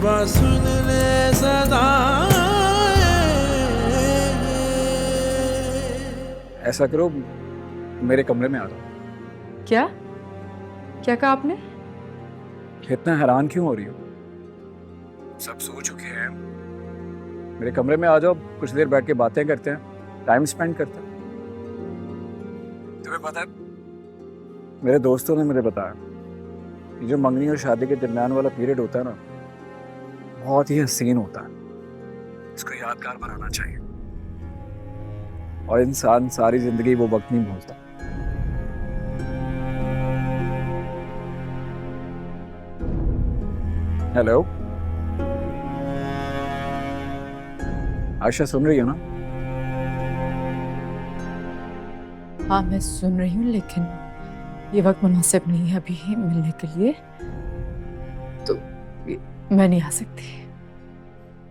बस सुन ले सदाएं। ऐसा करो, मेरे कमरे में आ जाओ। क्या क्या कहा आपने? इतना हैरान क्यों हो रही हो? सब सो चुके हैं, मेरे कमरे में आ जाओ, कुछ देर बैठ के बातें करते हैं, टाइम स्पेंड करते हैं। तुम्हें पता है, मेरे दोस्तों ने मुझे बताया कि जो मंगनी और शादी के दरमियान वाला पीरियड होता है ना, बहुत ही हसीन होता है। इसको यादगार बनाना चाहिए, और इंसान सारी जिंदगी वो वक्त नहीं भूलता। हेलो आयशा, सुन रही हो ना? हाँ मैं सुन रही हूँ, लेकिन ये वक्त मुनासिब नहीं है अभी मिलने के लिए, तो मैं नहीं आ सकती।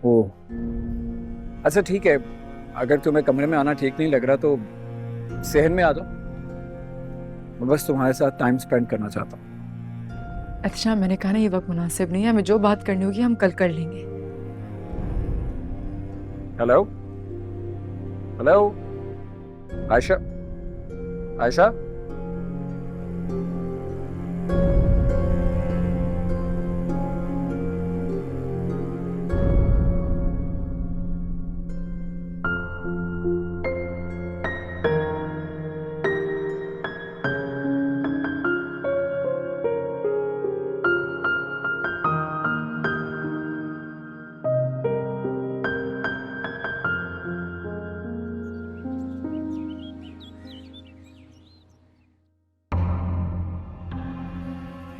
ओह अच्छा ठीक है, अगर तुम्हें कमरे में आना ठीक नहीं लग रहा तो सहन में आ जाओ। मैं बस तुम्हारे साथ टाइम स्पेंड करना चाहता हूँ। अच्छा मैंने कहा ना ये वक्त मुनासिब नहीं है, हमें जो बात करनी होगी हम कल कर लेंगे। हेलो हेलो आयशा, आयशा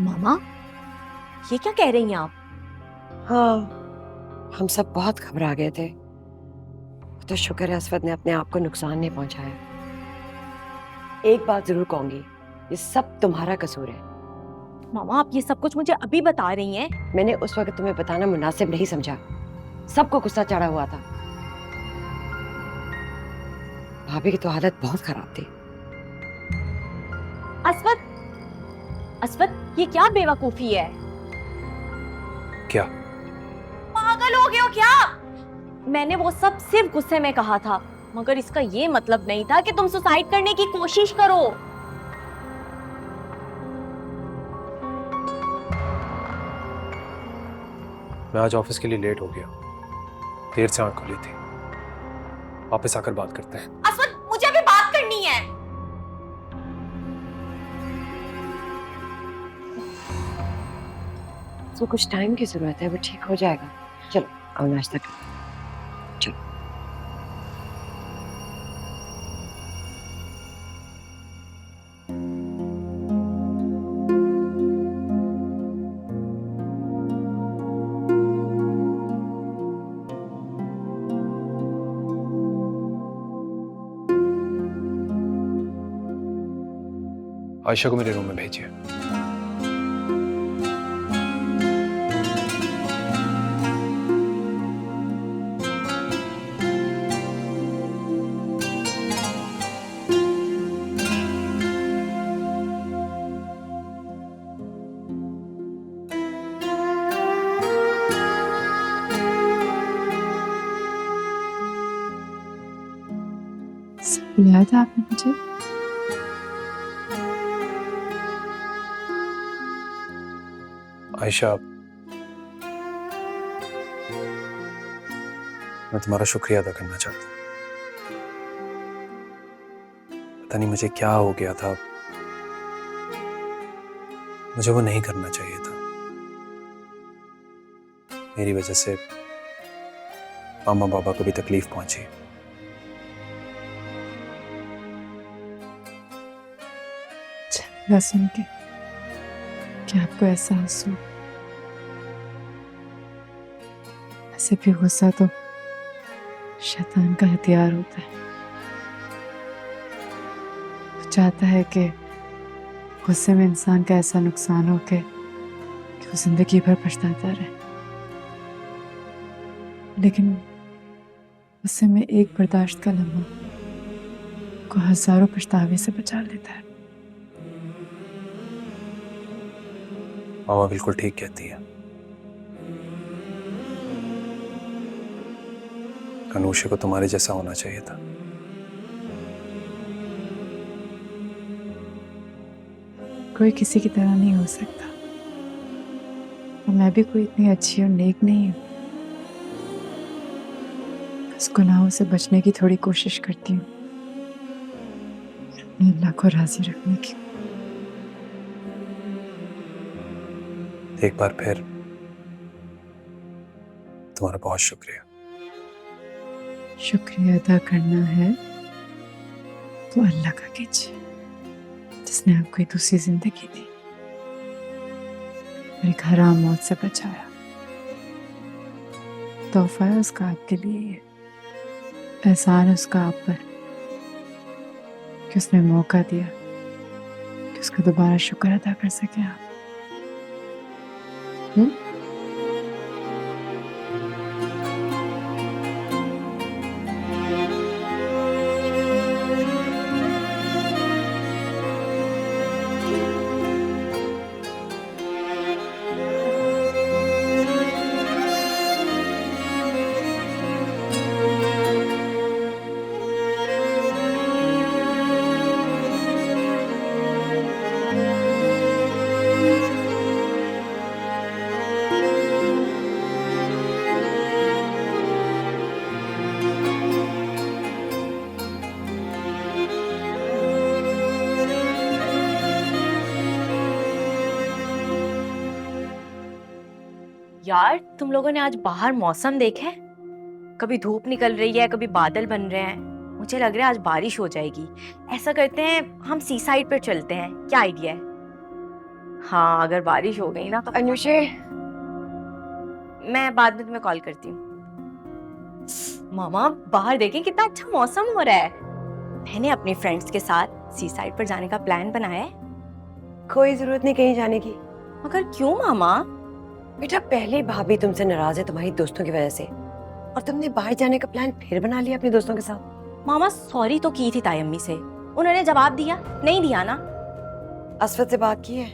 मामा, ये क्या कह रही हैं आप? हाँ, हम सब बहुत घबरा गए थे। तो शुक्र है असवद ने अपने आप को नुकसान नहीं पहुंचाया। एक बात जरूर कहूंगी, ये सब तुम्हारा कसूर है। मामा, आप ये सब कुछ मुझे अभी बता रही हैं? मैंने उस वक्त तुम्हें बताना मुनासिब नहीं समझा। सबको गुस्सा चढ़ा हुआ था। भाभी की तो हालत बहुत खराब थी। असवद, असवद, ये क्या बेवकूफी है? क्या? पागल हो गए हो क्या? मैंने वो सब सिर्फ गुस्से में कहा था, मगर इसका ये मतलब नहीं था कि तुम सुसाइड करने की कोशिश करो। मैं आज ऑफिस के लिए लेट हो गया, देर से आंख खुली थी। वापस आकर बात करते हैं। असवद, मुझे अभी बात करनी है। तो कुछ टाइम की जरूरत है, वो ठीक हो जाएगा। चलो आओ नाश्ता करो। चलो आयशा को मेरे रूम में भेजिए। बुलाया था आपने मुझे? आयशा, मैं तुम्हारा शुक्रिया अदा करना चाहता हूँ। पता नहीं मुझे क्या हो गया था, मुझे वो नहीं करना चाहिए था। मेरी वजह से मामा बाबा को भी तकलीफ पहुंची। अच्छा सुन के कि आपको एहसास हो। ऐसे भी गुस्सा तो शैतान का हथियार होता है। वो चाहता है कि गुस्से में इंसान का ऐसा नुकसान हो कि वो जिंदगी भर पछताता रहे। लेकिन गुस्से में एक बर्दाश्त का लम्हा को हजारों पछतावे से बचा लेता है। मामा बिल्कुल ठीक कहती है। अनुषा को तुम्हारे जैसा होना चाहिए था। कोई किसी की तरह नहीं हो सकता, और मैं भी कोई इतनी अच्छी और नेक नहीं हूँ। उस गुनाहों से बचने की थोड़ी कोशिश करती हूँ, अपने अल्लाह को राजी रखने की। एक बार फिर तुम्हारा बहुत शुक्रिया। शुक्रिया अदा करना है तो अल्लाह का कीजिए, जिसने आपको एक दूसरी जिंदगी दी और एक हराम मौत से बचाया। तोहफा है उसका आपके लिए, ये एहसान है उसका आप पर कि उसने मौका दिया कि उसका दोबारा शुक्र अदा कर सके आप। यार तुम लोगों ने आज बाहर मौसम देखा है? कभी धूप निकल रही है, कभी बादल बन रहे हैं। मुझे लग रहा है आज बारिश हो जाएगी। ऐसा करते हैं, हम सी साइड पर चलते हैं, क्या आइडिया है? हाँ, अगर बारिश हो गई ना तो अनुषे, मैं बाद में तुम्हें कॉल करती हूँ। मामा बाहर देखें कितना अच्छा मौसम हो रहा है। मैंने अपने फ्रेंड्स के साथ सी साइड पर जाने का प्लान बनाया है। कोई जरूरत नहीं कहीं जाने की। मगर क्यों मामा? बेटा, पहले भाभी तुमसे नाराज है तुम्हारी दोस्तों की वजह से, और तुमने बाहर जाने का प्लान फिर बना लिया अपने दोस्तों के साथ। मामा सॉरी तो की थी ताई अम्मी से, उन्होंने जवाब दिया नहीं दिया ना। असफत से बात की है?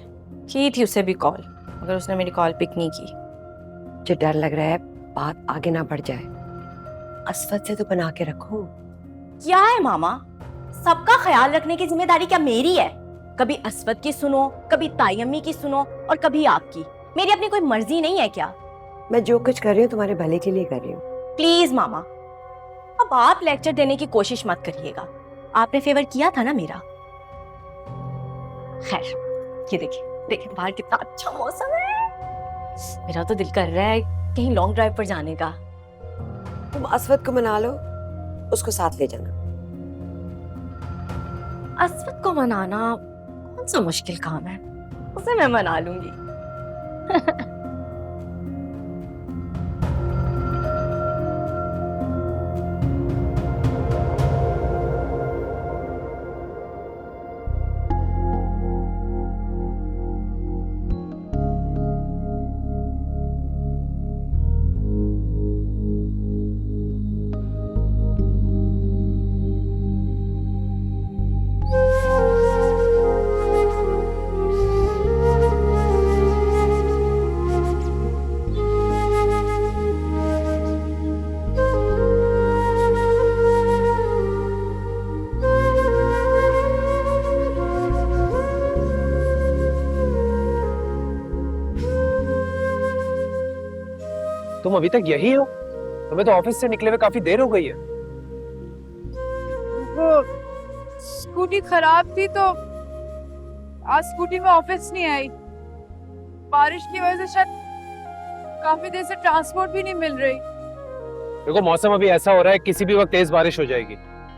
की थी उससे भी कॉल, मगर उसने मेरी कॉल पिक नहीं की। मुझे डर लग रहा है बात आगे ना बढ़ जाए। असफत से तो बना के रखो। क्या है मामा, सबका ख्याल रखने की जिम्मेदारी क्या मेरी है? कभी असफत की सुनो, कभी ताई अम्मी की सुनो, और कभी आपकी। मेरी अपनी कोई मर्जी नहीं है क्या? मैं जो कुछ कर रही हूँ तुम्हारे भले के लिए कर रही हूँ। प्लीज मामा, अब आप लेक्चर देने की कोशिश मत करिएगा। आपने फेवर किया था ना मेरा। खैर, ये देखिए देखिए बाहर कितना अच्छा मौसम है। मेरा तो दिल कर रहा है कहीं लॉन्ग ड्राइव पर जाने का। तुम असफत को मना लो, उसको साथ ले जाना। असफत को मनाना कौन सा मुश्किल काम है, उसे मैं मना लूंगी। तुम अभी तक यही हो? तुम्हें तो ऑफिस से निकले हुए काफी देर हो गई है। वो स्कूटी खराब थी तो आज स्कूटी में ऑफिस नहीं आई। बारिश की वजह से शायद काफी देर से ट्रांसपोर्ट भी नहीं मिल रही। देखो मौसम अभी ऐसा हो रहा है, किसी भी वक्त तेज बारिश हो जाएगी,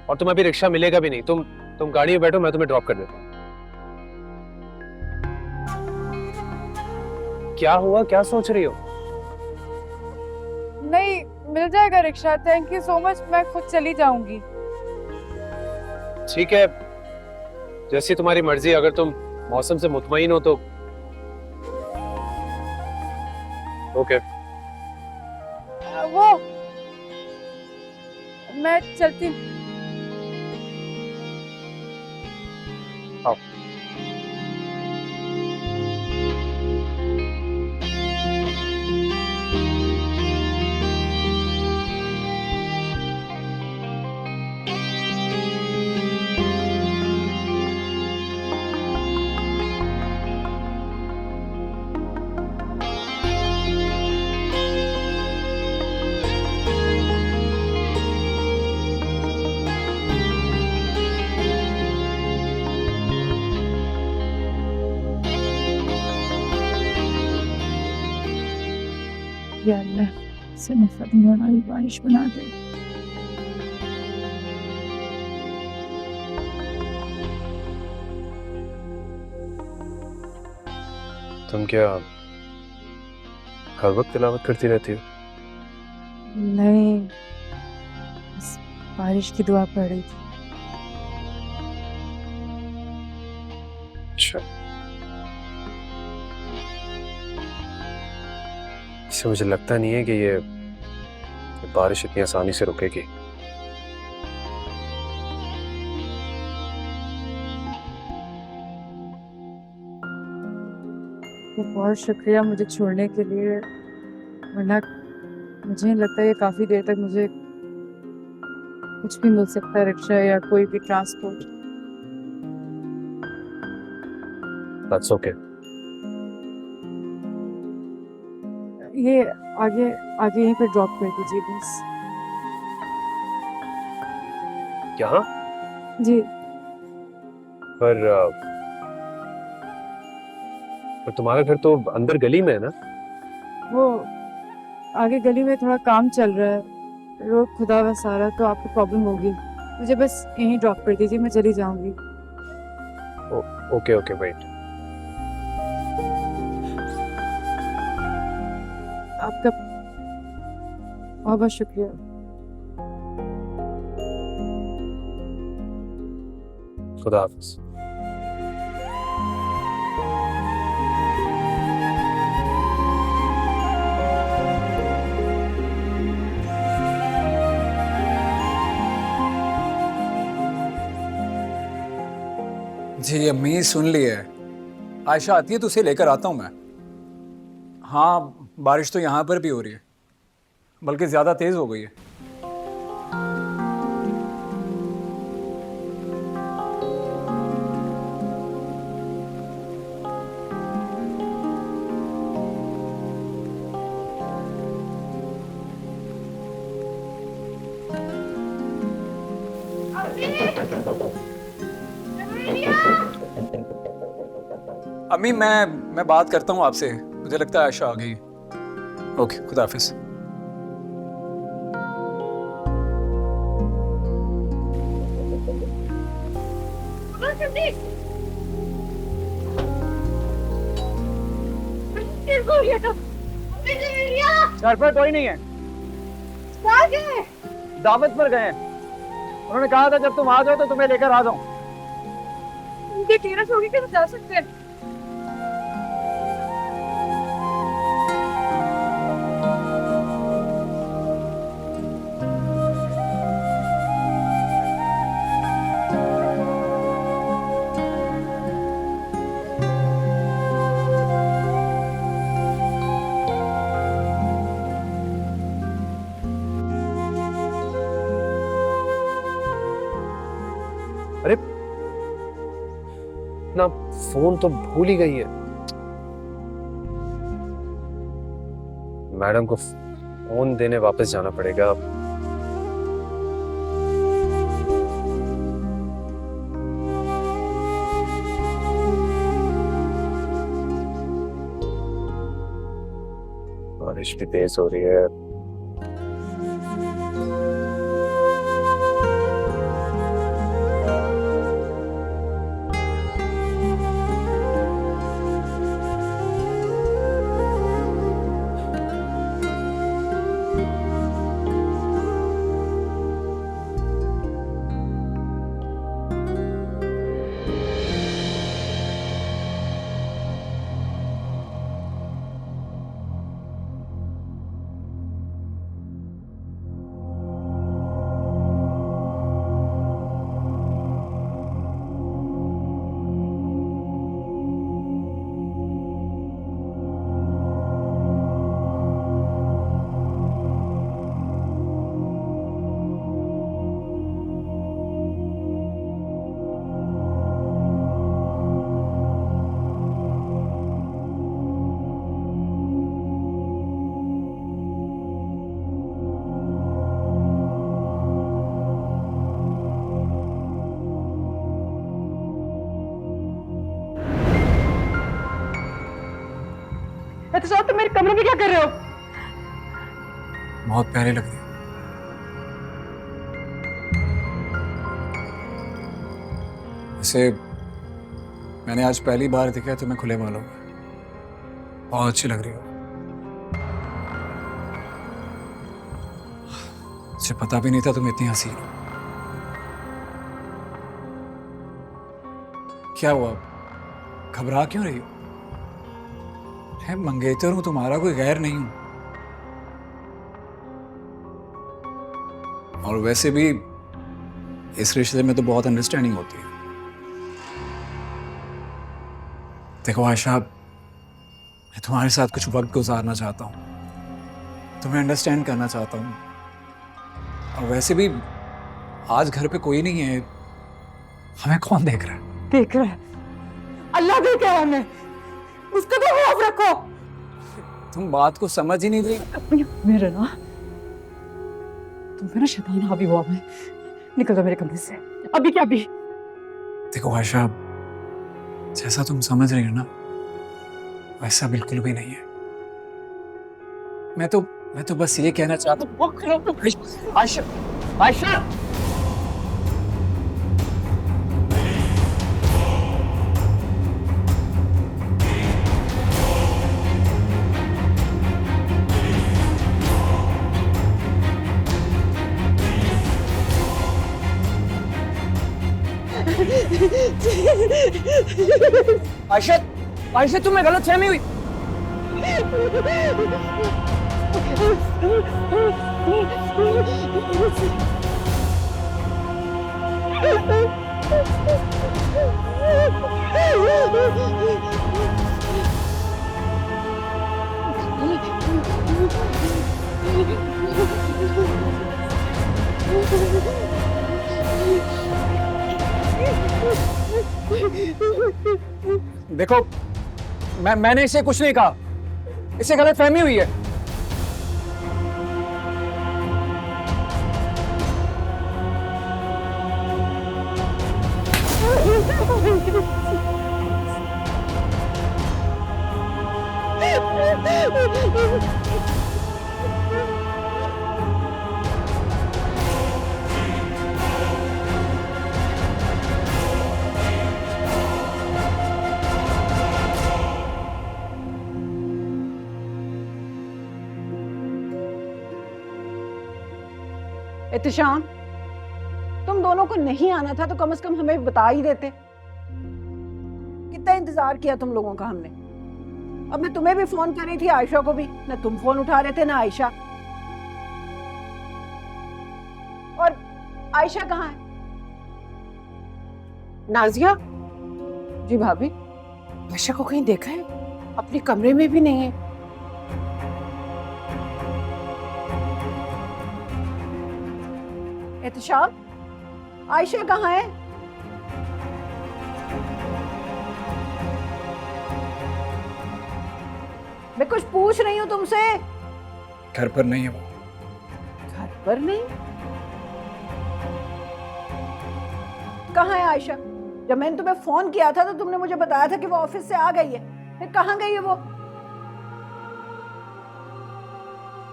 और तुम्हें अभी रिक्शा मिलेगा भी नहीं। तुम गाड़ी में बैठो, मैं तुम्हें ड्रॉप कर देता हूँ। क्या हुआ, क्या सोच रही हो? नहीं, मिल जाएगा rickshaw. Thank you so much, मैं खुद चली जाऊंगी। ठीक है, जैसी तुम्हारी मर्जी। अगर तुम मौसम से मुतमईन हो तो ओके। वो मैं चलती हूँ। आओ। या अल्लाह से नफरत होने वाली बारिश बना दे। तुम क्या हर वक्त तिलावत करती रहती हो? नहीं, बस बारिश की दुआ पड़ रही थी। अच्छा, इससे मुझे लगता नहीं है कि ये बारिश इतनी आसानी से रुकेगी। तो बहुत शुक्रिया मुझे छोड़ने के लिए, वरना मुझे नहीं लगता ये काफी देर तक मुझे कुछ भी मिल सकता है, रिक्शा या कोई भी ट्रांसपोर्ट। That's okay. ये आगे आगे यहीं पे ड्रॉप कर दीजिए बस। यहाँ जी। पर तुम्हारा घर तो अंदर गली में है ना? वो आगे गली में थोड़ा काम चल रहा है, रोड खुदा हुआ सारा, तो आपको प्रॉब्लम होगी। मुझे बस यहीं ड्रॉप कर दीजिए, मैं चली जाऊंगी। Okay okay wait. आपका बहुत बहुत शुक्रिया। खुदा हाफिज। जी अम्मी सुन लिया है, आयशा आती है तो उसे लेकर आता हूँ मैं। हाँ बारिश तो यहाँ पर भी हो रही है, बल्कि ज़्यादा तेज़ हो गई है। अम्मी मैं बात करता हूँ आपसे, मुझे लगता है आयशा आ गई। ओके खुदा हाफिज। घर पर कोई नहीं है, दावत पर गए हैं। उन्होंने कहा था जब तुम आ जाओ तो तुम्हें लेकर आ जाऊं। उनके क्लियरेंस होगी कि जा सकते हैं। अरे ना, फोन तो भूल ही गई है। मैडम को फोन देने वापस जाना पड़ेगा। बारिश भी तेज हो रही है। तुम मेरे कमरे में क्या कर रहे हो? बहुत प्यारी लग रही हो। वैसे मैंने आज पहली बार देखा है तुम्हें खुले बालों में। बहुत अच्छी लग रही हो। मुझे पता भी नहीं था तुम इतनी हसीन हो। क्या हुआ, घबरा क्यों रही हो? मैं मंगेतर हूं, तुम्हारा कोई गैर नहीं हूं। और वैसे भी इस रिश्ते में तो बहुत अंडरस्टैंडिंग होती है। देखो आयशा, मैं तुम्हारे साथ कुछ वक्त गुजारना चाहता हूँ, तुम्हें अंडरस्टैंड करना चाहता हूँ। और वैसे भी आज घर पे कोई नहीं है, हमें कौन देख रहा है? देख रहा है, अल्लाह देख रहा है हमें, उसका तो खौफ रखो। तुम बात को समझ ही नहीं रही। मेरे ना तुम पे ना शैतान हावी हुआ है। निकल जाओ मेरे कमरे से अभी क्या अभी। देखो आयशा, जैसा तुम समझ रही हो ना, वैसा बिल्कुल भी नहीं है। मैं तो बस ये कहना चाहता हूँ। आयशा, आयशा, आयशा, आयशा तुम्हें गलत फहमी हुई। देखो, मैंने इसे कुछ नहीं कहा, इसे गलत फहमी हुई है। एहतिशाम, तुम दोनों को नहीं आना था तो कम से कम हमें बता ही देते। कितना इंतजार किया तुम लोगों का हमने। अब मैं तुम्हें भी फोन कर रही थी, आयशा को भी, ना तुम फोन उठा रहे थे ना आयशा। और आयशा कहाँ है? नाजिया, जी भाभी। आयशा को कहीं देखा है? अपने कमरे में भी नहीं है। एहतिशाम, आयशा कहाँ है? मैं कुछ पूछ रही हूँ तुमसे। घर पर नहीं है वो। घर पर नहीं? कहाँ है आयशा? जब मैंने तुम्हें फोन किया था तो तुमने मुझे बताया था कि वो ऑफिस से आ गई है। फिर कहाँ गई है वो?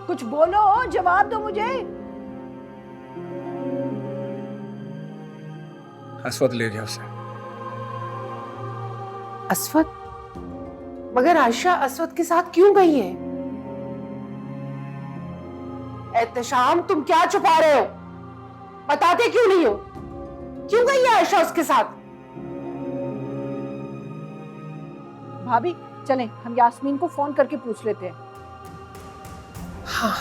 कुछ बोलो, जवाब दो मुझे। अस्वद ले गया उसे। अस्वद? मगर आयशा अस्वद के साथ क्यों गई है? एहतिशाम, तुम क्या छुपा रहे हो? बताते क्यों नहीं हो? क्यों गई है आयशा उसके साथ? भाभी चलें, हम यास्मीन को फोन करके पूछ लेते हैं। हाँ।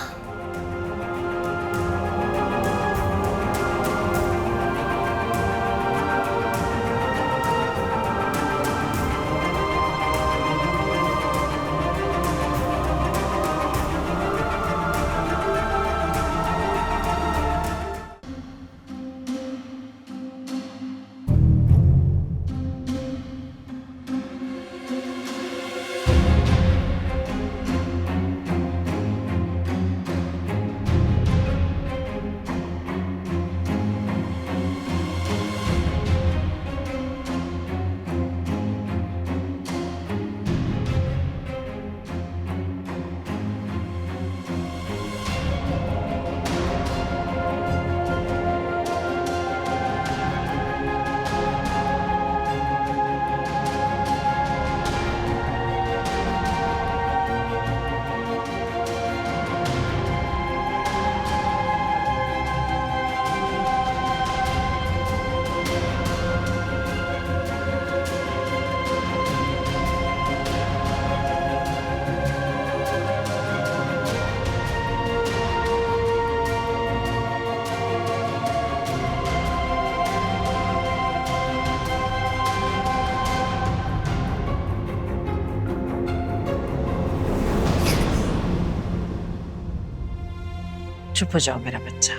चुप हो जाओ मेरा बच्चा,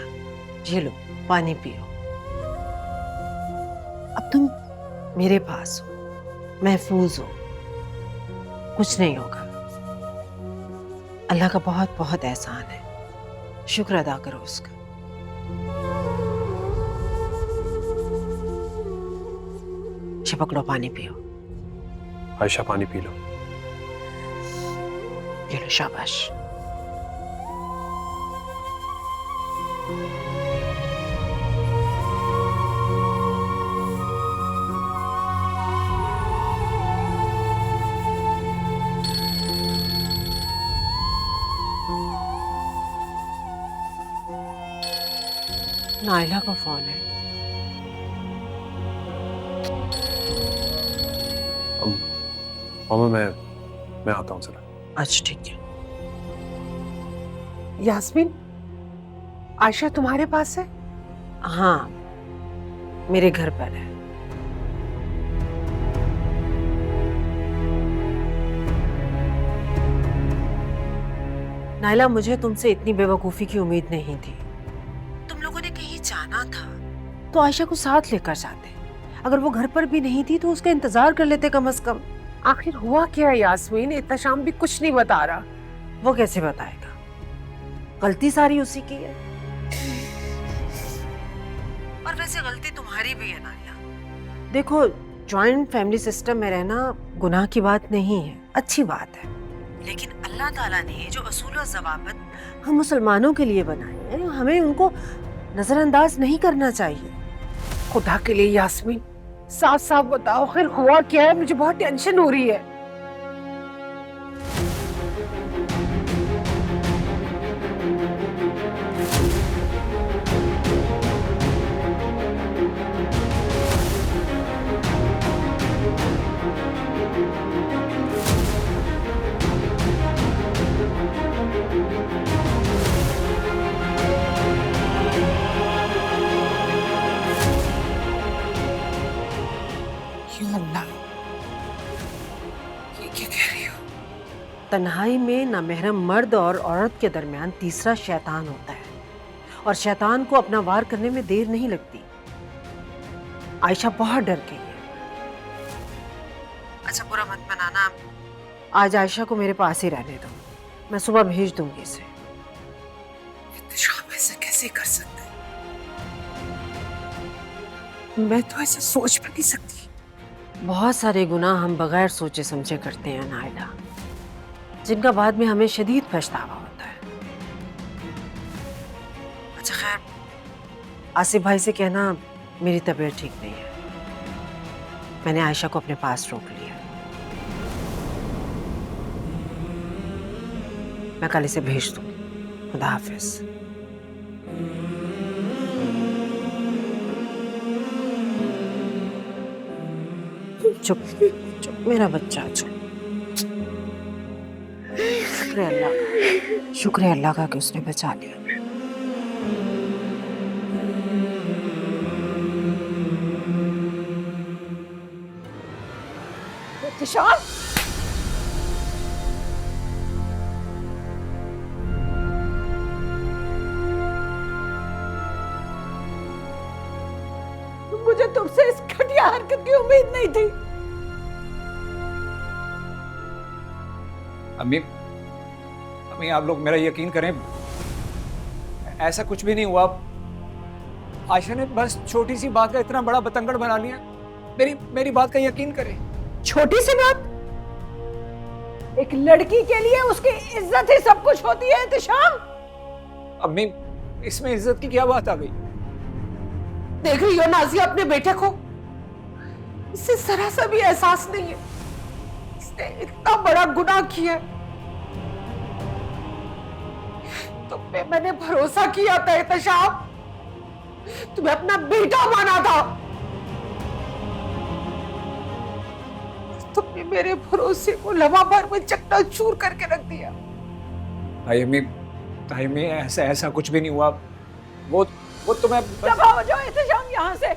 ये लो पानी पियो। अब तुम मेरे पास हो, महफूज हो, कुछ नहीं होगा। अल्लाह का बहुत बहुत एहसान है, शुक्र अदा करो उसका। ये पकड़ो पानी पियो। आयशा पानी पी लो। ये लो शाबाश। नाइला का फोन है। मामा मैं आता हूँ जरा। अच्छा ठीक है। यास्मीन, आयशा तुम्हारे पास है? हाँ, मेरे घर पर है। नाइला, मुझे तुमसे इतनी बेवकूफी की उम्मीद नहीं थी। तुम लोगों ने कहीं जाना था तो आयशा को साथ लेकर जाते। अगर वो घर पर भी नहीं थी तो उसका इंतजार कर लेते कम से कम। आखिर हुआ क्या यास्मीन? इतना शाम भी कुछ नहीं बता रहा। वो कैसे बताएगा? गलती सारी उसी की है। और वैसे गलती तुम्हारी भी है नाइला। देखो, जॉइंट फैमिली सिस्टम में रहना गुनाह की बात नहीं है, अच्छी बात है। लेकिन अल्लाह ताला ने जो असूल और ज़वाबित हम मुसलमानों के लिए बनाए हैं, हमें उनको नजरअंदाज नहीं करना चाहिए। खुदा के लिए यास्मीन, साफ साफ बताओ, आखिर हुआ क्या है? मुझे बहुत टेंशन हो रही है। तन्हाई में नामहरम मर्द और औरत के दरमियान तीसरा शैतान होता है, और शैतान को अपना वार करने में देर नहीं लगती। आयशा बहुत डर गई है। अच्छा, बुरा मत मनाना, आज आयशा को मेरे पास ही रहने दो, मैं सुबह भेज दूंगी इसे। इंतजाम ऐसा कैसे कर सकते हैं? मैं तो ऐसा सोच भी नहीं सकती। बहुत सारे गुनाह हम बगैर सोचे समझे करते हैं नाइला, जिनका बाद में हमें शदीद पछतावा होता है। अच्छा खैर, आसिफ भाई से कहना मेरी तबीयत ठीक नहीं है, मैंने आयशा को अपने पास रोक लिया। मैं कल इसे भेज दूंगी। खुदा हाफिज। चुप चुप मेरा बच्चा, चुप। शुक्र है अल्लाह का, शुक्र है अल्लाह का कि उसने बचा लिया। किशान, मुझे तुमसे इस घटिया हरकत की उम्मीद नहीं थी। अम्मी, आप लोग मेरा यकीन करें, ऐसा कुछ भी नहीं हुआ। आयशा ने बस छोटी सी बात का इतना बड़ा बतंगड़ बना लिया। मेरी बात का यकीन करें। छोटी सी बात? एक लड़की के लिए उसकी इज्जत ही सब कुछ होती है एहतिशाम। अम्मी, इसमें इज्जत की क्या बात आ गई? देख रही हो नाजिया अपने बेटे को? इसे जरा सा भी एहसास नहीं है, इसने इतना बड़ा गुनाह किया है। तुम पे मैंने भरोसा किया था एहतिशाम, तुम्हें अपना बेटा माना था, तुमने मेरे भरोसे को लम्हा भर में चकनाचूर करके रख दिया। ताई अम्मी, ऐसा कुछ भी नहीं हुआ। वो तुम्हें दफा हो जाओ एहतिशाम यहाँ से।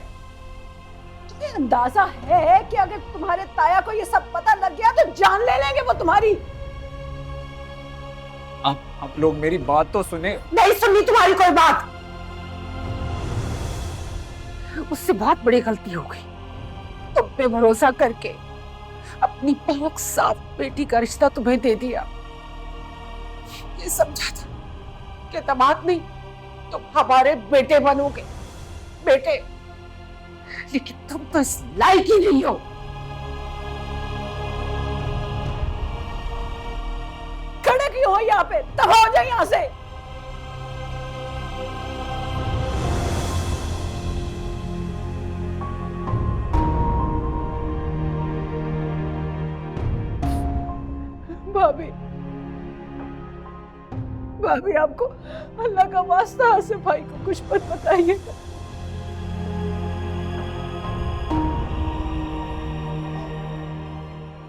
तुम्हें अंदाजा है कि अगर तुम्हारे ताया को ये सब पता लग गया तो जान ले लेंगे वो तुम्हारी। आप लोग मेरी बात तो सुने। नहीं सुननी तुम्हारी कोई बात। उससे बहुत बड़ी गलती हो गई, तुम पे भरोसा करके अपनी पाक साफ बेटी का रिश्ता तुम्हें दे दिया। ये समझा था कि दामाद नहीं, तुम हमारे बेटे बनोगे, बेटे, लेकिन तुम तो इस लायक ही नहीं हो। खड़े क्यों हो यहाँ पे? तबाह हो जाए यहाँ से। भाभी, भाभी आपको अल्लाह का वास्ता आसिफ भाई को कुछ मत बताइएगा।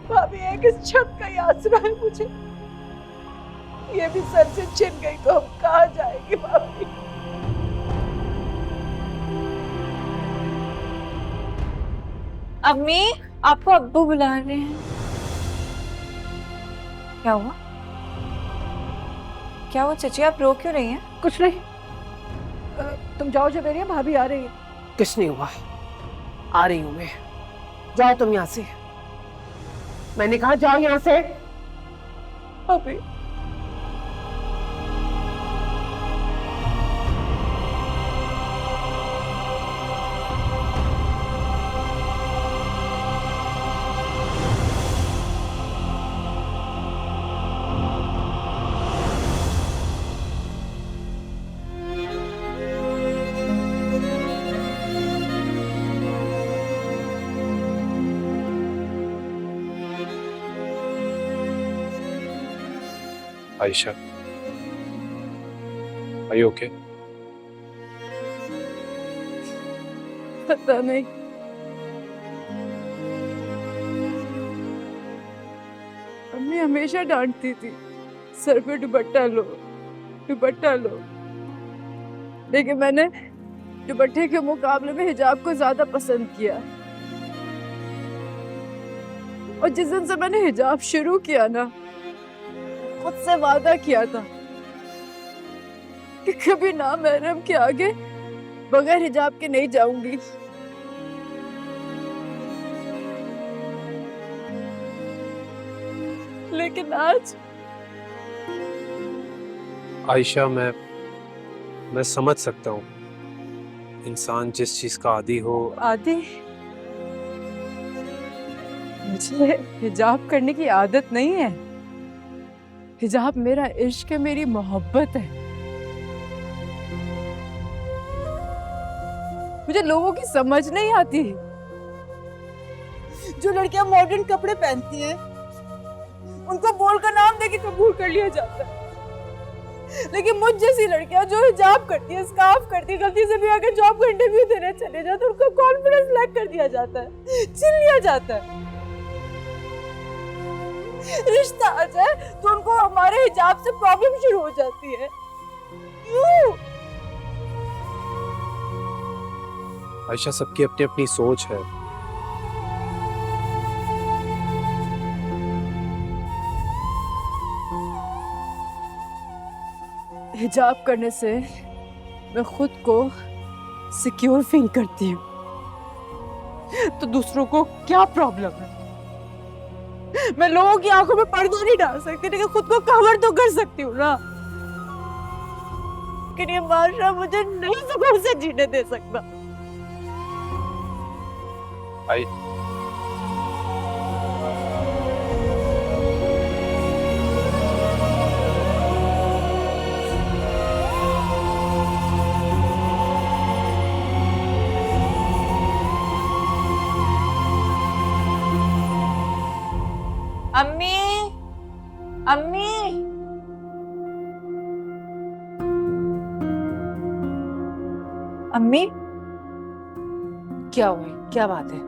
भाभी एक इस छत का ही आसरा है मुझे, ये भी सर से छिन गई तो हम कहाँ जाएंगे भाभी? अम्मी, आपको अब्बू बुला रहे हैं। क्या हुआ? क्या हुआ चची, आप रो क्यों रही हैं? कुछ नहीं, तुम जाओ जवेरिया, भाभी आ रही है। कुछ नहीं हुआ, आ रही हूं मैं। जाओ तुम यहाँ से, मैंने कहा जाओ यहाँ से। भाभी आयशा, are you okay? पता नहीं, अम्मी हमेशा डांटती थी, सर पे दुपट्टा लो, दुपट्टा लो, लेकिन मैंने दुपट्टे के मुकाबले में हिजाब को ज्यादा पसंद किया। और जिस दिन से मैंने हिजाब शुरू किया ना, खुद से वादा किया था कि कभी ना महरम के आगे बगैर हिजाब के नहीं जाऊंगी। लेकिन आज आयशा, मैं समझ सकता हूँ, इंसान जिस चीज का आदी हो। आदि, मुझे हिजाब करने की आदत नहीं है। हिजाब मेरा इश्क है, मेरी मोहब्बत है। मुझे लोगों की समझ नहीं आती। जो लड़कियां मॉडर्न कपड़े पहनती हैं, उनको बोल का नाम देके कबूल कर लिया जाता है, लेकिन मुझ जैसी लड़कियां जो हिजाब करती है, स्कार्फ करती है, गलती से भी आके जॉब का इंटरव्यू देने चले जाते हैं, उनका कॉन्फिडेंस लैग कर दिया जाता है, छीन लिया जाता है। रिश्ता आ जाए तो उनको हमारे हिजाब से प्रॉब्लम शुरू हो जाती है। क्यों? आयशा, सबकी अपनी अपनी सोच है। हिजाब करने से मैं खुद को सिक्योर फील करती हूँ, तो दूसरों को क्या प्रॉब्लम है? मैं लोगों की आंखों में पर्दा नहीं डाल सकती, लेकिन खुद को कवर तो कर सकती हूँ ना। लेकिन ये माशरा मुझे नहीं सुकून से जीने दे सकता। अम्मी, अम्मी, अम्मी, क्या हुआ? क्या बात है?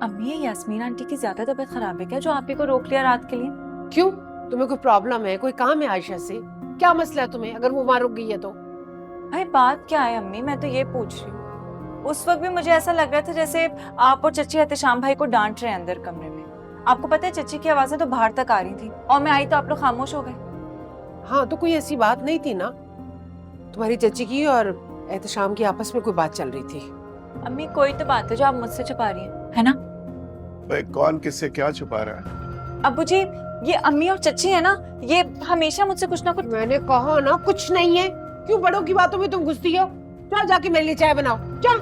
अम्मी, ये यास्मीन आंटी की ज्यादा तबीयत खराब है क्या, जो आप ही को रोक लिया रात के लिए? क्यों? तुम्हें कोई प्रॉब्लम है, कोई काम है आयशा से? क्या मसला है तुम्हें अगर वो वहां रुक गई है तो? अरे बात क्या है अम्मी, मैं तो ये पूछ रही हूँ। उस वक्त भी मुझे ऐसा लग रहा था जैसे आप और चची एहतशाम भाई को डांट रहे हैं अंदर कमरे में। आपको पता है चची की आवाजें तो बाहर तक आ रही थी, और मैं आई तो आप लोग खामोश हो गए। हाँ तो कोई ऐसी बात नहीं थी ना? तुम्हारी चाची की और एहतशाम की आपस में कोई बात चल रही थी। अम्मी कोई तो बात है जो आप मुझसे छुपा रही हैं, है ना? भाई कौन किससे क्या छुपा रहा है? अब्बू जी, ये अम्मी और चच्ची है ना, ये हमेशा मुझसे कुछ ना कुछ। मैंने कहा ना कुछ नहीं है, क्यों बड़ों की बातों में तुम घुसती हो? चल जाके मेरे लिए चाय बनाओ, चल।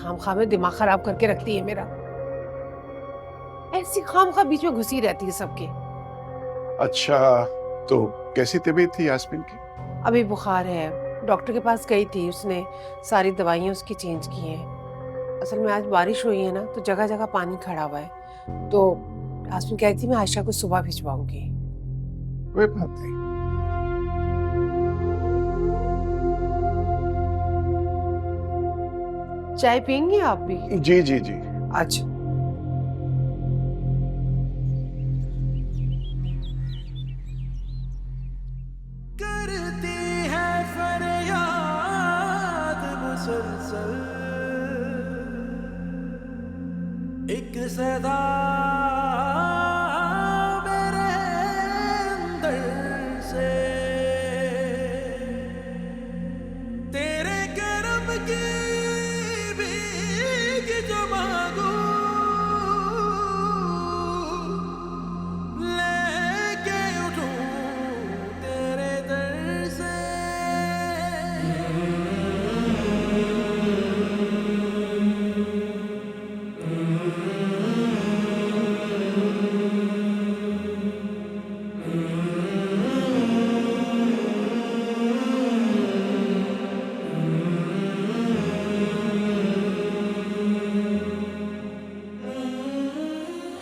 खामखा में दिमाग खराब करके रखती है मेरा, ऐसी खामखा बीच में घुसी रहती है सबके। अच्छा, तो कैसी तबीयत थी यास्मीन की? अभी बुखार है, डॉक्टर के पास गई थी, उसने सारी दवाइयाँ उसकी चेंज की हैं। असल में आज बारिश हुई है ना, तो जगह जगह पानी खड़ा हुआ है, तो यास्मीन कह रही थी मैं आयशा को सुबह भिजवाऊंगी। कोई बात नहीं। चाय पियेंगी आप भी? जी जी जी। अच्छा। करती है फरियाद मुसलसल, एक सदा मेरे अंदर से, तेरे करम की भीग जो मांगू, लेके उठूं तेरे दर से।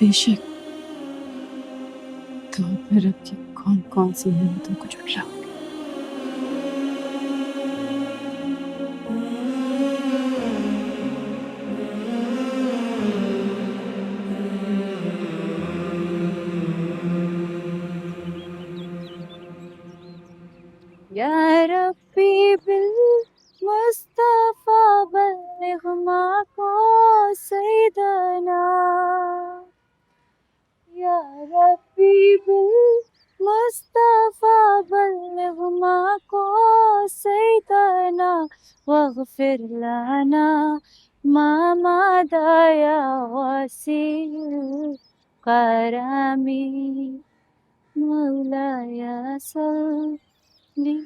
बेशक तो फिर अब की कौन कौन सी नेमतों को झुठलाओगे? या रब्बी बिल मुस्तफा बल्लिग मा को सैयदना, या रब्बी बिल मुस्तफा बल्लिग मा को सैयदना, वग़फिर लना मा मादा या वसील करमी, मौलाया सल्ली।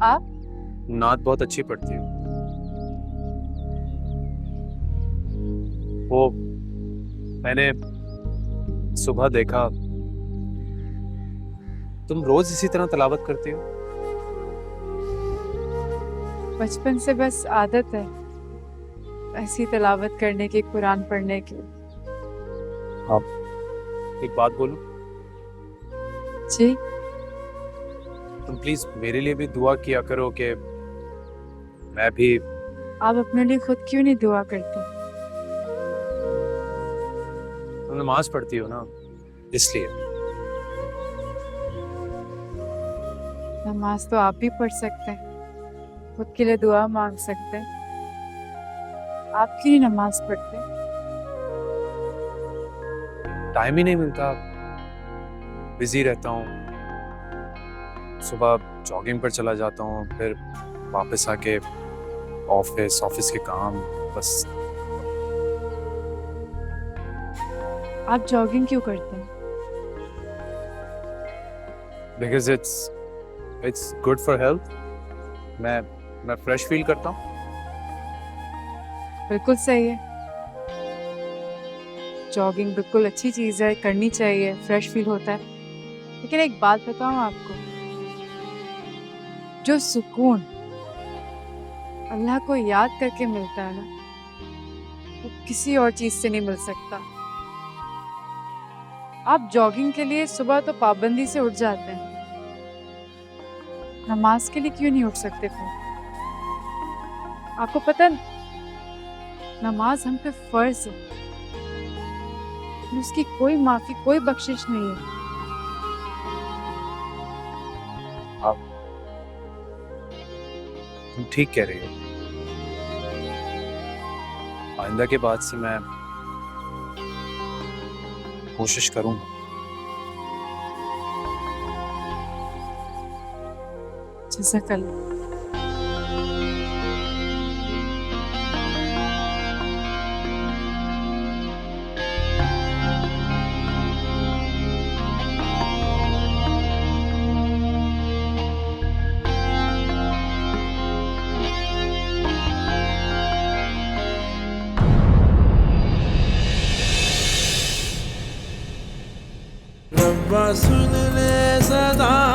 आप नात बहुत अच्छी पढ़ती हो। वो मैंने सुबह देखा, तुम रोज इसी तरह तलावत करती हो? बचपन से बस आदत है ऐसी तलावत करने की, कुरान पढ़ने की। हाँ, एक बात बोलूं? जी। तुम प्लीज मेरे लिए भी दुआ किया करो कि मैं भी। आप अपने लिए खुद क्यों नहीं दुआ करते? तुम नमाज पढ़ती हो ना, इसलिए। नमाज तो आप भी पढ़ सकते हैं, खुद के लिए दुआ मांग सकते हैं। आप क्यों नहीं नमाज पढ़ते? टाइम ही नहीं मिलता, बिजी रहता हूँ। सुबह जॉगिंग पर चला जाता हूँ, फिर वापस आके ऑफिस के काम, बस। आप जॉगिंग क्यों करते हैं? Because it's good for health. मैं फ्रेश फील करता हूँ। बिल्कुल सही है, जॉगिंग बिल्कुल अच्छी चीज़ है, करनी चाहिए, फ्रेश फील होता है। लेकिन एक बात बताऊं आपको, जो सुकून अल्लाह को याद करके मिलता है ना, वो किसी और चीज़ से नहीं मिल सकता। आप जॉगिंग के लिए सुबह तो पाबंदी से उठ जाते हैं, नमाज के लिए क्यों नहीं उठ सकते फिर? आपको पता है, नमाज हम पे फर्ज है, उसकी कोई माफी, कोई बख्शिश नहीं है। तुम ठीक कह रही हो। आइंदा के बाद से मैं कोशिश करूंगा। जैसा कल रब्बा सुन ले सदा